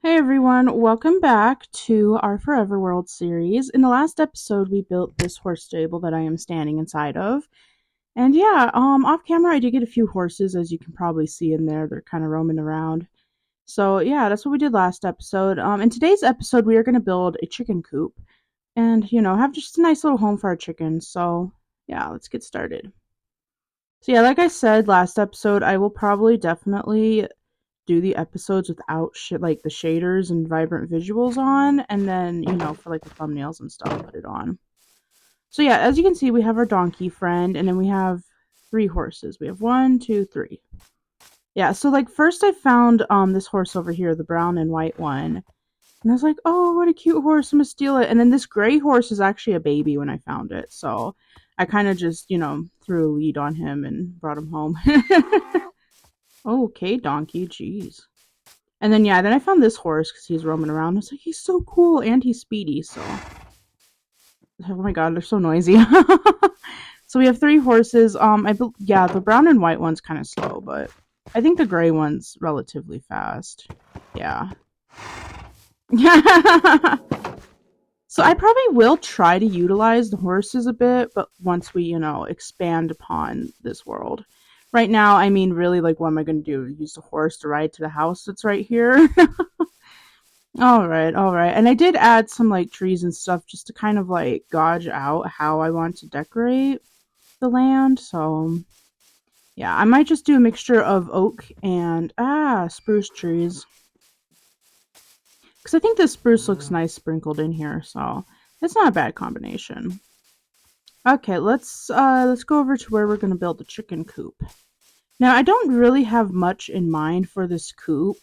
Hey everyone, welcome back to our Forever World series. In the last episode, we built this horse stable that I am standing inside of. And yeah, off camera, I did get a few horses, as you can probably see in there. They're kind of roaming around. So yeah, that's what we did last episode. In today's episode, we are going to build a chicken coop and, have just a nice little home for our chickens. So yeah, let's get started. So yeah, like I said last episode, I will probably definitely do the episodes without shit like the shaders and vibrant visuals on, and then for like the thumbnails and stuff, put it on. So yeah, as you can see, we have our donkey friend, and then we have three horses. We have one, two, three. Yeah. So like first, I found this horse over here, the brown and white one, and I was like, oh, what a cute horse! I'm gonna steal it. And then this gray horse is actually a baby when I found it, so I kind of just threw a lead on him and brought him home. Okay, donkey, jeez. And then yeah, then I found this horse because he's roaming around. I was like, he's so cool and he's speedy. So, oh my god, they're so noisy. So we have three horses. Yeah, the brown and white one's kind of slow, but I think the gray one's relatively fast. Yeah. So I probably will try to utilize the horses a bit, but once we, expand upon this world. Right now, I mean, really, like, what am I going to do? Use the horse to ride to the house that's right here? All right, all right. And I did add some like trees and stuff just to kind of like gauge out how I want to decorate the land. So, yeah, I might just do a mixture of oak and spruce trees. Cuz I think this spruce looks nice sprinkled in here, so it's not a bad combination. Okay, let's go over to where we're going to build the chicken coop. Now, I don't really have much in mind for this coop.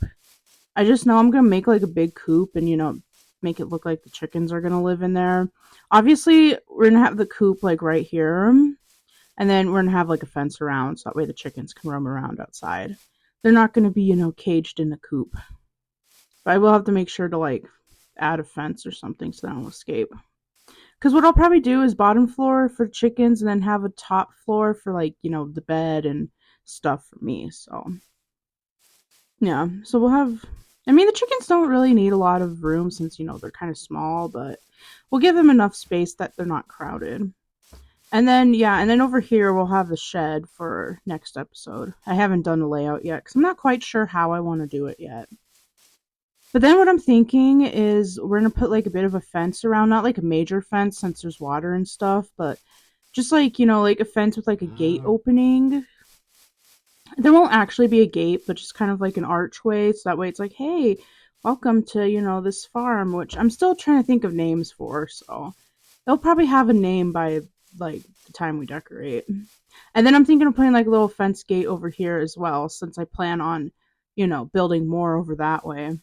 I just know I'm gonna make like a big coop and make it look like the chickens are gonna live in there. Obviously, we're gonna have the coop like right here, and then we're gonna have like a fence around so that way the chickens can roam around outside. They're not gonna be caged in the coop, but I will have to make sure to like add a fence or something so they don't escape. Because what I'll probably do is bottom floor for chickens and then have a top floor for like the bed and stuff for me. So yeah, so we'll have. I mean, the chickens don't really need a lot of room since, they're kind of small, but we'll give them enough space that they're not crowded. And then, yeah, and then over here we'll have the shed for next episode. I haven't done the layout yet because I'm not quite sure how I want to do it yet. But then what I'm thinking is we're going to put like a bit of a fence around, not like a major fence since there's water and stuff, but just like, like a fence with like a gate opening. There won't actually be a gate, but just kind of like an archway. So that way it's like, hey, welcome to, this farm, which I'm still trying to think of names for. So they'll probably have a name by like the time we decorate. And then I'm thinking of putting like a little fence gate over here as well, since I plan on, building more over that way.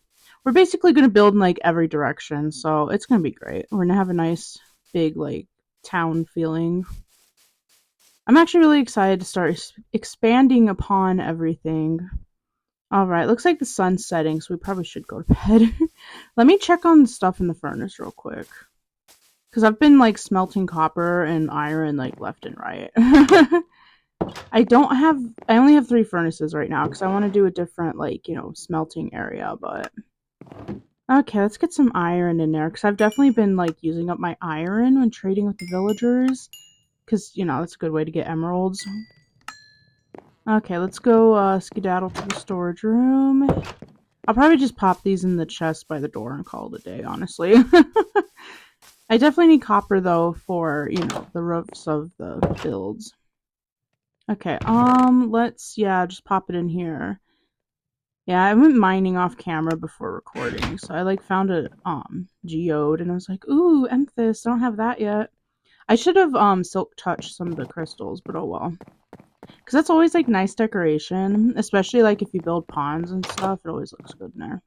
We're basically going to build in like every direction. So it's going to be great. We're going to have a nice big like town feeling. I'm actually really excited to start expanding upon everything. All right, looks like the sun's setting, so we probably should go to bed. Let me check on the stuff in the furnace real quick. Because I've been like smelting copper and iron like left and right. I only have three furnaces right now because I want to do a different like, smelting area, but. Okay, let's get some iron in there because I've definitely been like using up my iron when trading with the villagers. Because, that's a good way to get emeralds. Okay, let's go skedaddle to the storage room. I'll probably just pop these in the chest by the door and call it a day, honestly. I definitely need copper, though, for, the roofs of the builds. Okay, yeah, just pop it in here. Yeah, I went mining off camera before recording, so I, like, found a, geode, and I was like, ooh, amethyst, I don't have that yet. I should have, silk touched some of the crystals, but oh well. Because that's always, like, nice decoration. Especially, like, if you build ponds and stuff. It always looks good in there.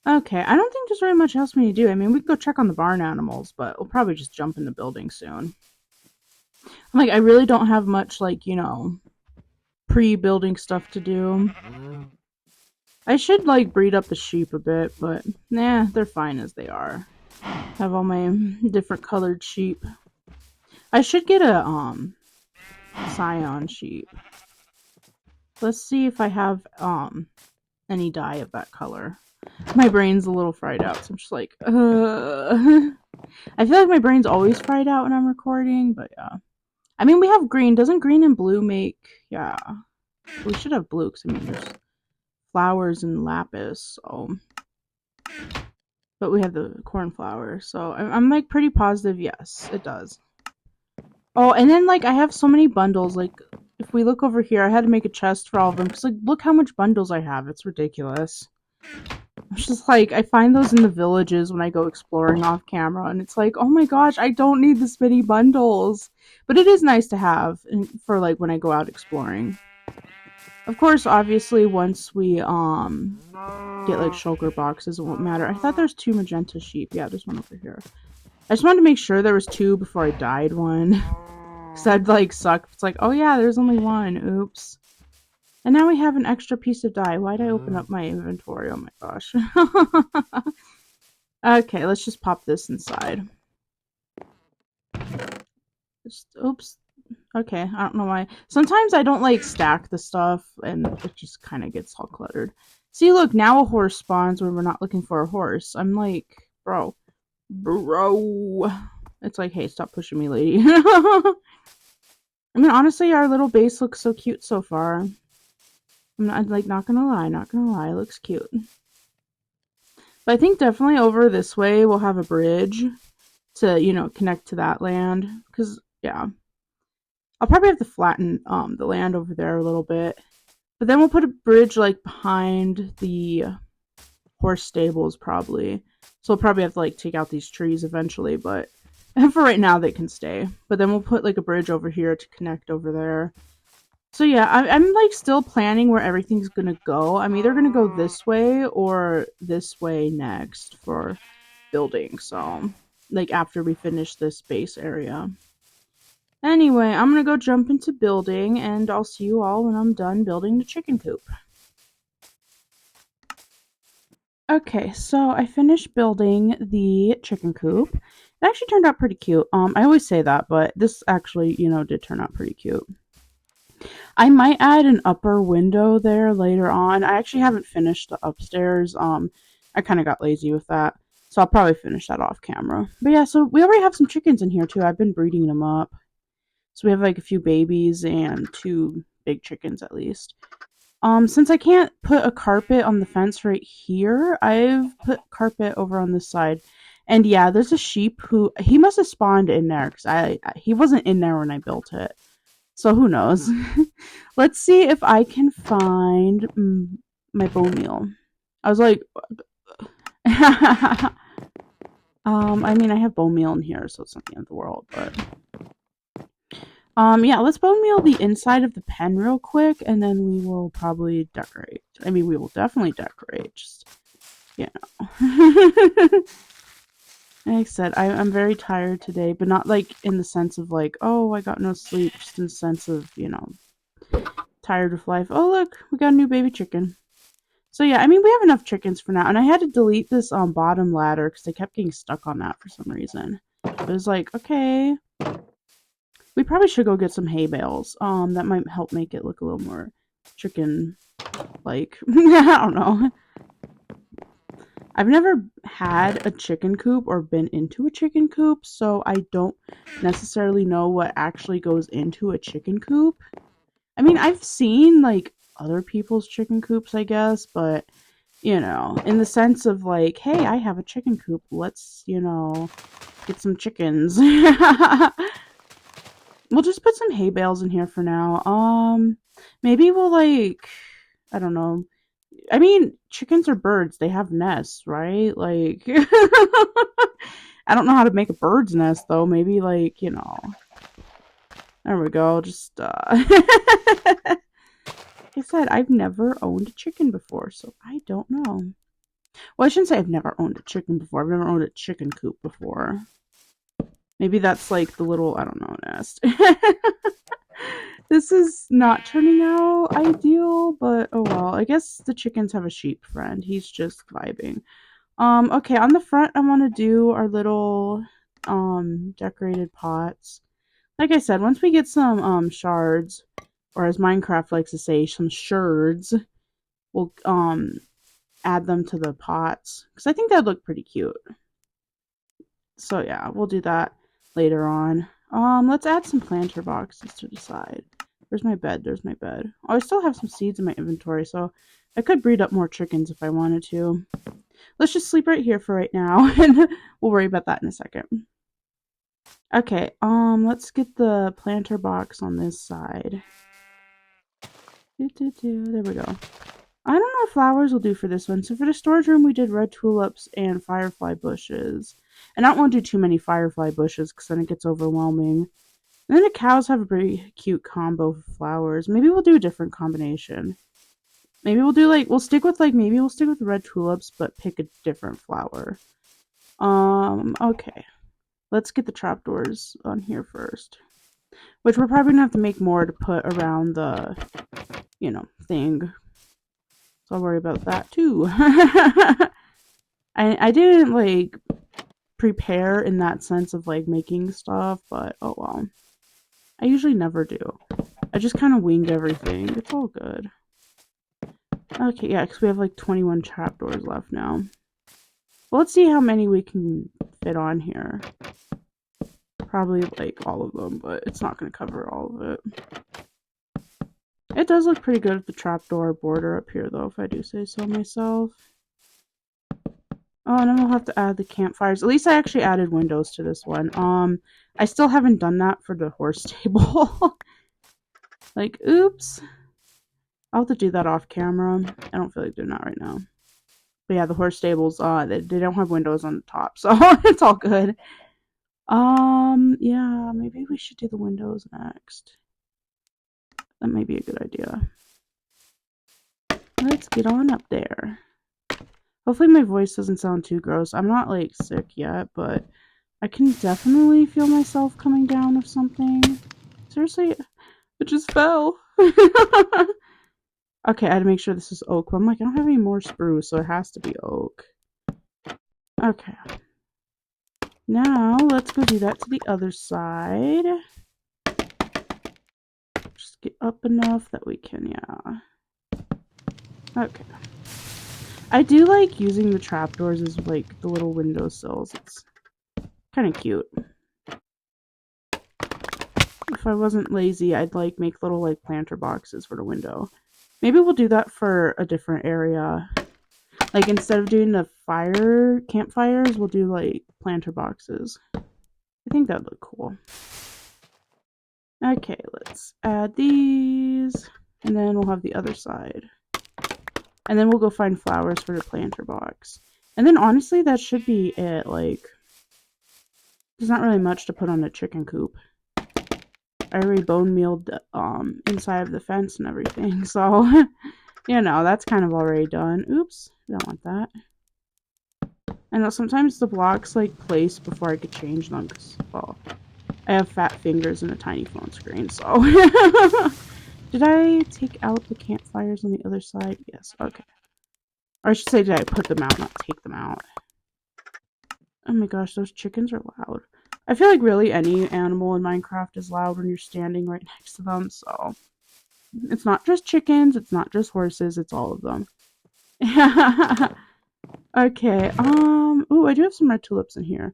Okay, I don't think there's very much else we need to do. I mean, we can go check on the barn animals, but we'll probably just jump in the building soon. I'm like, I really don't have much, like, pre-building stuff to do. I should, like, breed up the sheep a bit, but, nah, they're fine as they are. Have all my different colored sheep. I should get a, Scion sheep. Let's see if I have any dye of that color. My brain's a little fried out, so I'm just like, I feel like my brain's always fried out when I'm recording, but yeah. I mean, we have green. Doesn't green and blue make... Yeah. We should have blue, because I mean, there's flowers and lapis, so... But we have the cornflower, so I'm like pretty positive, yes, it does. Oh, and then like I have so many bundles. Like if we look over here, I had to make a chest for all of them because like look how much bundles I have. It's ridiculous. It's just like I find those in the villages when I go exploring off camera, and it's like, oh my gosh, I don't need this many bundles. But it is nice to have for like when I go out exploring. Of course, obviously, once we get like shulker boxes, it won't matter. I thought there's 2 magenta sheep. Yeah, there's one over here. I just wanted to make sure there was 2 before I dyed one. Because that'd like suck. It's like, oh yeah, there's only 1. Oops. And now we have an extra piece of dye. Why'd I open up my inventory? Oh my gosh. Okay, let's just pop this inside. Oops. Okay, I don't know why. Sometimes I don't like stack the stuff and it just kind of gets all cluttered. See, look, now a horse spawns when we're not looking for a horse. I'm like, bro. It's like, hey, stop pushing me, lady. I mean, honestly, our little base looks so cute so far. I'm not gonna lie, it looks cute. But I think definitely over this way we'll have a bridge to, you know, connect to that land. Because, yeah. I'll probably have to flatten the land over there a little bit. But then we'll put a bridge, like, behind the horse stables, probably. So we'll probably have to, like, take out these trees eventually, but for right now, they can stay. But then we'll put, like, a bridge over here to connect over there. So yeah, I'm like still planning where everything's gonna go. I'm either gonna go this way or this way next for building. So, like after we finish this base area. Anyway, I'm gonna go jump into building and I'll see you all when I'm done building the chicken coop. Okay, so I finished building the chicken coop. It actually turned out pretty cute. I always say that, but this actually, you know, did turn out pretty cute. I might add an upper window there later on. I actually haven't finished the upstairs. I kind of got lazy with that. So I'll probably finish that off camera. But yeah, so we already have some chickens in here too. I've been breeding them up. So we have like a few babies and 2 big chickens at least. Since I can't put a carpet on the fence right here, I've put carpet over on this side. And yeah, there's a sheep who, he must have spawned in there because he wasn't in there when I built it. So who knows? Let's see if I can find my bone meal. I was like, I mean, I have bone meal in here, so it's not the end of the world, but yeah, let's bone meal the inside of the pen real quick, and then we will probably decorate. I mean, we will definitely decorate. Just, you know. Like I said, I'm very tired today, but not like in the sense of like, oh, I got no sleep, just in the sense of, you know, tired of life. Oh, look, we got a new baby chicken. So yeah, I mean, we have enough chickens for now, and I had to delete this bottom ladder because I kept getting stuck on that for some reason. It was like, okay, we probably should go get some hay bales. That might help make it look a little more chicken-like. I don't know. I've never had a chicken coop or been into a chicken coop, so I don't necessarily know what actually goes into a chicken coop. I mean, I've seen, like, other people's chicken coops, I guess, but, you know, in the sense of, like, hey, I have a chicken coop, let's, you know, get some chickens. We'll just put some hay bales in here for now. Maybe we'll, like, I don't know. I mean, chickens are birds. They have nests, right? Like, I don't know how to make a bird's nest, though. Maybe, like, you know. There we go. Just, like I said, I've never owned a chicken before, so I don't know. Well, I shouldn't say I've never owned a chicken before. I've never owned a chicken coop before. Maybe that's, like, the little, I don't know, nest. This is not turning out ideal, but oh well. I guess the chickens have a sheep friend. He's just vibing. Okay, on the front I want to do our little decorated pots. Like I said, once we get some shards, or as Minecraft likes to say, some shards, we'll add them to the pots because I think that'd look pretty cute. So yeah, we'll do that later on. Let's add some planter boxes to the side. Where's my bed? There's my bed. Oh, I still have some seeds in my inventory, so I could breed up more chickens if I wanted to. Let's just sleep right here for right now, and we'll worry about that in a second. Okay, let's get the planter box on this side. There we go. I don't know if flowers will do for this one. So for the storage room, we did red tulips and firefly bushes. And I don't want to do too many firefly bushes because then it gets overwhelming. And then the cows have a pretty cute combo of flowers. Maybe we'll do a different combination. Maybe we'll do maybe we'll stick with red tulips, but pick a different flower. Okay. Let's get the trapdoors on here first. Which we're probably going to have to make more to put around the, thing. So I'll worry about that too. I didn't prepare in that sense of making stuff, but oh well. I usually never do. I just kind of winged everything. It's all good. Okay, yeah, because we have 21 trapdoors left now. Well, let's see how many we can fit on here. Probably all of them, but it's not going to cover all of it. It does look pretty good with the trapdoor border up here, though, if I do say so myself. Oh, and then we'll have to add the campfires. At least I actually added windows to this one. I still haven't done that for the horse stable. Oops. I'll have to do that off camera. I don't feel like doing that right now. But yeah, the horse stables, they don't have windows on the top, so it's all good. Yeah, maybe we should do the windows next. That might be a good idea. Let's get on up there. Hopefully my voice doesn't sound too gross. I'm not sick yet, but I can definitely feel myself coming down with something. Seriously, it just fell. Okay, I had to make sure this is oak. But I'm I don't have any more spruce, so it has to be oak. Okay. Now, let's go do that to the other side. Just get up enough that we can, yeah. Okay. I do like using the trapdoors as the little windowsills. It's kind of cute. If I wasn't lazy, I'd make little planter boxes for the window. Maybe we'll do that for a different area. Instead of doing the campfires, we'll do planter boxes. I think that'd look cool. Okay, let's add these, and then we'll have the other side. And then we'll go find flowers for the planter box. And then honestly, that should be it. There's not really much to put on a chicken coop. I already bone mealed the inside of the fence and everything, so that's kind of already done. Oops, don't want that. I know sometimes the blocks place before I could change them because, well, I have fat fingers and a tiny phone screen, so. Did I take out the campfires on the other side? Yes, okay. Or I should say, did I put them out, not take them out? Oh my gosh, those chickens are loud. I feel like really any animal in Minecraft is loud when you're standing right next to them, so. It's not just chickens, it's not just horses, it's all of them. Okay, ooh, I do have some red tulips in here.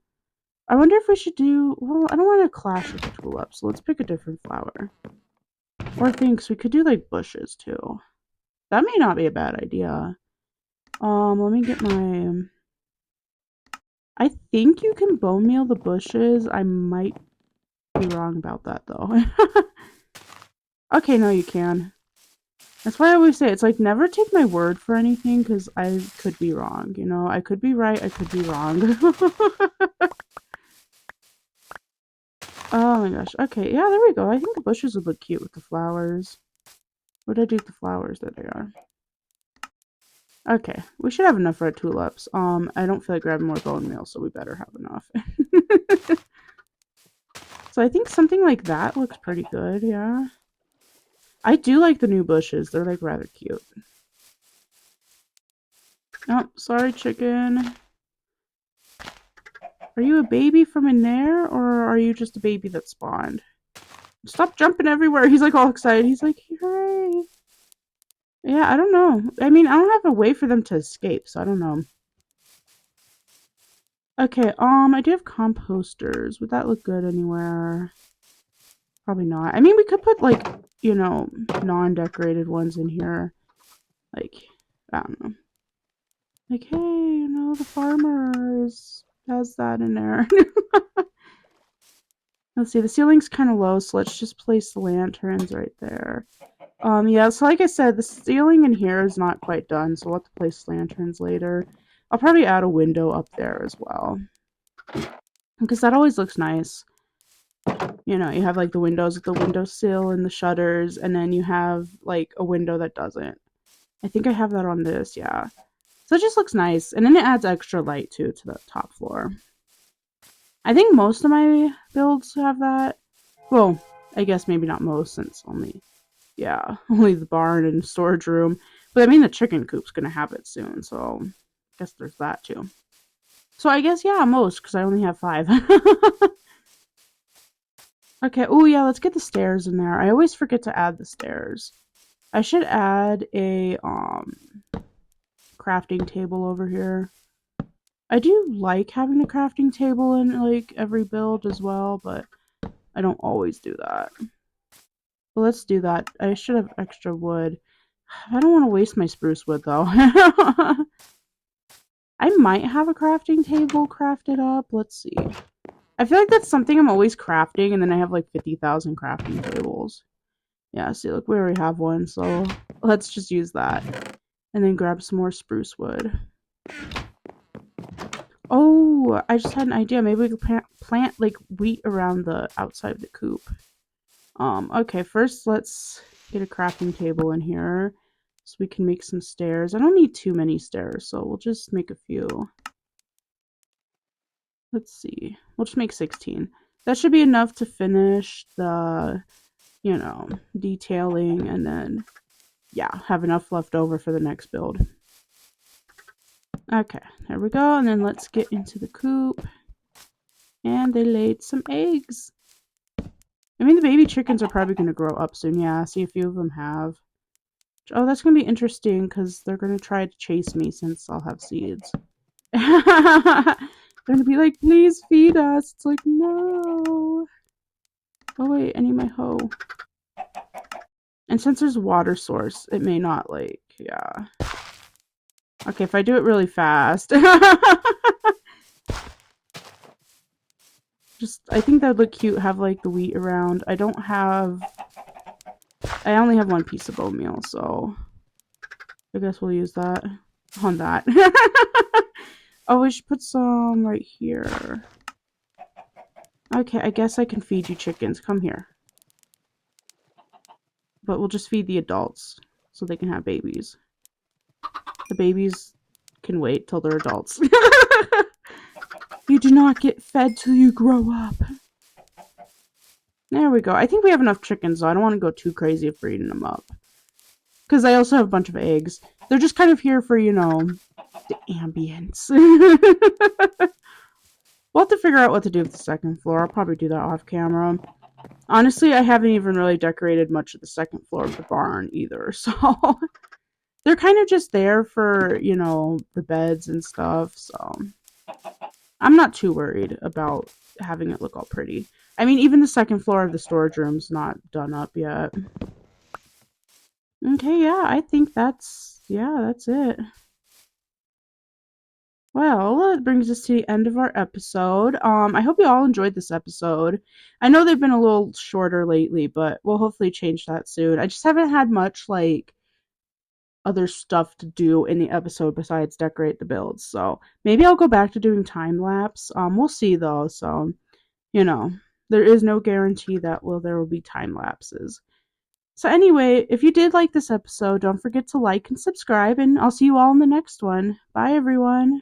I wonder if we should do, well, I don't want to clash with the tulips, so let's pick a different flower. Or I think we could do bushes too. That may not be a bad idea. Let me get my, I think you can bone meal the bushes. I might be wrong about that though. Okay, no you can. That's why I always say it's never take my word for anything because I could be wrong, I could be right, I could be wrong. Oh my gosh. Okay, yeah, there we go. I think the bushes would look cute with the flowers. What did I do with the flowers? There they are. Okay, we should have enough red tulips. I don't feel like grabbing more bone meal, so we better have enough. So I think something like that looks pretty good, yeah. I do like the new bushes. They're rather cute. Oh, sorry, chicken. Are you a baby from in there, or are you just a baby that spawned? Stop jumping everywhere. He's all excited. He's hooray. Yeah, I don't know. I mean, I don't have a way for them to escape, so I don't know. Okay, I do have composters. Would that look good anywhere? Probably not. I mean, we could put like, you know, non-decorated ones in here. Like, I don't know. Like, hey, you know, the farmers has that in there. Let's see, the ceiling's kind of low, so let's just place the lanterns right there. Yeah, so like I said, the ceiling in here is not quite done, so we'll have to place lanterns later. I'll probably add a window up there as well, because that always looks nice. You know, you have like the windows with the windowsill and the shutters, and then you have like a window that doesn't. I think I have that on this, yeah. So it just looks nice, and then it adds extra light too to the top floor. I think most of my builds have that. Well, I guess maybe not most, since only, yeah, only the barn and storage room. But I mean, the chicken coop's gonna have it soon, so I guess there's that too. So I guess, yeah, most, because I only have 5. Okay, oh yeah, let's get the stairs in there. I always forget to add the stairs. I should add a crafting table over here. I do like having a crafting table in like every build as well, but I don't always do that. But let's do that. I should have extra wood. I don't want to waste my spruce wood though. I might have a crafting table crafted up. Let's see. I feel like that's something I'm always crafting, and then I have like 50,000 crafting tables. Yeah, see, look, we already have one, so let's just use that. And then grab some more spruce wood. Oh, I just had an idea. Maybe we could plant like wheat around the outside of the coop. Okay, first let's get a crafting table in here so we can make some stairs. I don't need too many stairs, so we'll just make a few. Let's see. We'll just make 16. That should be enough to finish the, you know, detailing, and then, yeah, have enough left over for the next build. Okay, there we go. And then let's get into the coop. And they laid some eggs. I mean, the baby chickens are probably going to grow up soon. Yeah, see, a few of them have. Oh, that's going to be interesting because they're going to try to chase me since I'll have seeds. They're going to be like, please feed us. It's like, no. Oh, wait, I need my hoe. And since there's a water source, it may not, like, yeah. Okay, if I do it really fast. Just, I think that would look cute, have, like, the wheat around. I only have 1 piece of oatmeal, so I guess we'll use that on that. Oh, we should put some right here. Okay, I guess I can feed you chickens. Come here. But we'll just feed the adults so they can have babies. The babies can wait till they're adults. You do not get fed till you grow up. There we go. I think we have enough chickens, so I don't want to go too crazy if breeding them up. Because I also have a bunch of eggs. They're just kind of here for, you know, the ambience. We'll have to figure out what to do with the second floor. I'll probably do that off camera. Honestly, I haven't even really decorated much of the second floor of the barn either, so they're kind of just there for, you know, the beds and stuff, so I'm not too worried about having it look all pretty. I mean, even the second floor of the storage room's not done up yet. Okay, yeah, I think that's it. Well, that brings us to the end of our episode. I hope you all enjoyed this episode. I know they've been a little shorter lately, but we'll hopefully change that soon. I just haven't had much, like, other stuff to do in the episode besides decorate the builds. So maybe I'll go back to doing time lapse. We'll see though. So, you know, there is no guarantee that there will be time lapses. So anyway, if you did like this episode, don't forget to like and subscribe, and I'll see you all in the next one. Bye everyone.